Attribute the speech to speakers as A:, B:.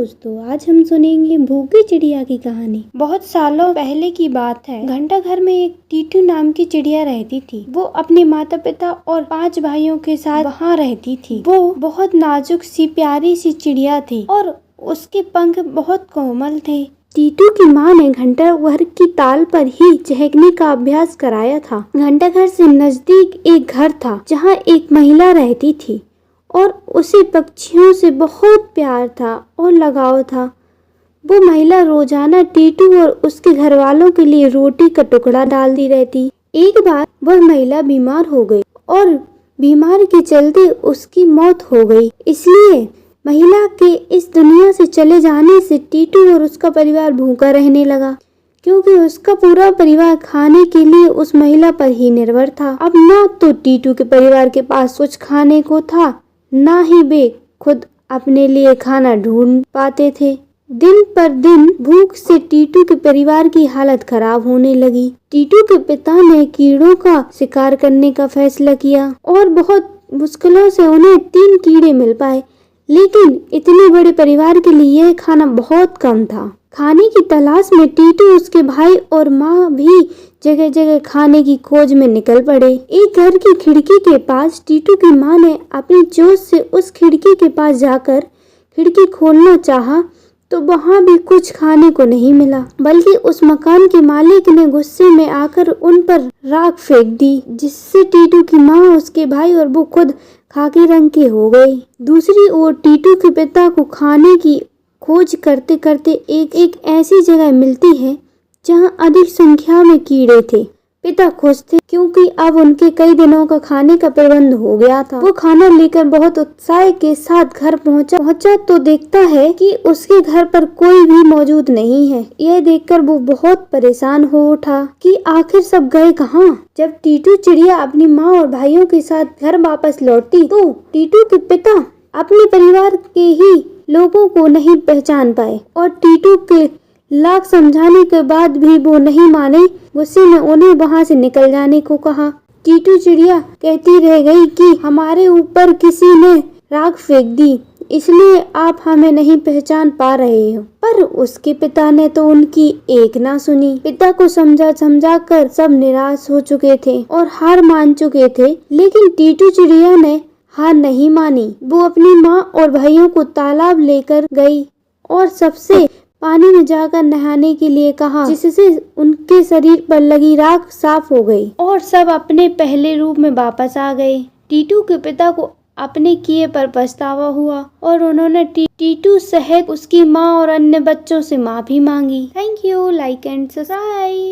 A: दोस्तों, आज हम सुनेंगे भूखी चिड़िया की कहानी। बहुत सालों पहले की बात है। घंटा घर में एक टीटू नाम की चिड़िया रहती थी। वो अपने माता पिता और 5 भाइयों के साथ वहाँ रहती थी। वो बहुत नाजुक सी प्यारी सी चिड़िया थी और उसके पंख बहुत कोमल थे। टीटू की माँ ने घंटा घर की ताल पर ही चहकने का अभ्यास कराया था। घंटा घर से नजदीक एक घर था जहाँ एक महिला रहती थी और उसे पक्षियों से बहुत प्यार था और लगाव था। वो महिला रोजाना टीटू और उसके घर वालों के लिए रोटी का टुकड़ा डालती रहती। एक बार वह महिला बीमार हो गई और बीमार के चलते उसकी मौत हो गई। इसलिए महिला के इस दुनिया से चले जाने से टीटू और उसका परिवार भूखा रहने लगा, क्योंकि उसका पूरा परिवार खाने के लिए उस महिला पर ही निर्भर था। अब ना तो टीटू के परिवार के पास कुछ खाने को था, ना ही वे खुद अपने लिए खाना ढूंढ पाते थे। दिन पर दिन भूख से टीटू के परिवार की हालत खराब होने लगी। टीटू के पिता ने कीड़ों का शिकार करने का फैसला किया और बहुत मुश्किलों से उन्हें 3 कीड़े मिल पाए, लेकिन इतने बड़े परिवार के लिए यह खाना बहुत कम था। खाने की तलाश में टीटू, उसके भाई और माँ भी जगह जगह खाने की खोज में निकल पड़े। एक घर की खिड़की के पास टीटू की माँ ने अपनी चोंच से उस खिड़की के पास जाकर खिड़की खोलना चाहा तो वहाँ भी कुछ खाने को नहीं मिला, बल्कि उस मकान के मालिक ने गुस्से में आकर उन पर राख फेंक दी, जिससे टीटू की माँ, उसके भाई और वो खुद खाकी रंग के हो गए। दूसरी ओर टीटू के पिता को खाने की खोज करते करते एक ऐसी जगह मिलती है जहाँ अधिक संख्या में कीड़े थे। पिता खुश थे क्योंकि अब उनके कई दिनों का खाने का प्रबंध हो गया था। वो खाना लेकर बहुत उत्साह के साथ घर पहुंचा तो देखता है कि उसके घर पर कोई भी मौजूद नहीं है। यह देखकर वो बहुत परेशान हो उठा कि आखिर सब गए कहाँ। जब टीटू चिड़िया अपनी माँ और भाइयों के साथ घर वापस लौटी तो टीटू के पिता अपने परिवार के ही लोगों को नहीं पहचान पाए और टीटू के लाख समझाने के बाद भी वो नहीं माने। गुस्से में उन्हें वहाँ से निकल जाने को कहा। टीटू चिड़िया कहती रह गई कि हमारे ऊपर किसी ने राख फेंक दी, इसलिए आप हमें नहीं पहचान पा रहे हो। पर उसके पिता ने तो उनकी एक ना सुनी। पिता को समझा कर सब निराश हो चुके थे और हार मान चुके थे, लेकिन टीटू चिड़िया ने हार नहीं मानी। वो अपनी माँ और भाइयों को तालाब लेकर गई और सबसे पानी में जाकर नहाने के लिए कहा, जिससे उनके शरीर पर लगी राख साफ हो गई और सब अपने पहले रूप में वापस आ गए। टीटू के पिता को अपने किए पर पछतावा हुआ और उन्होंने टीटू सहित उसकी माँ और अन्य बच्चों से माफी मांगी। Thank you. Like and subscribe.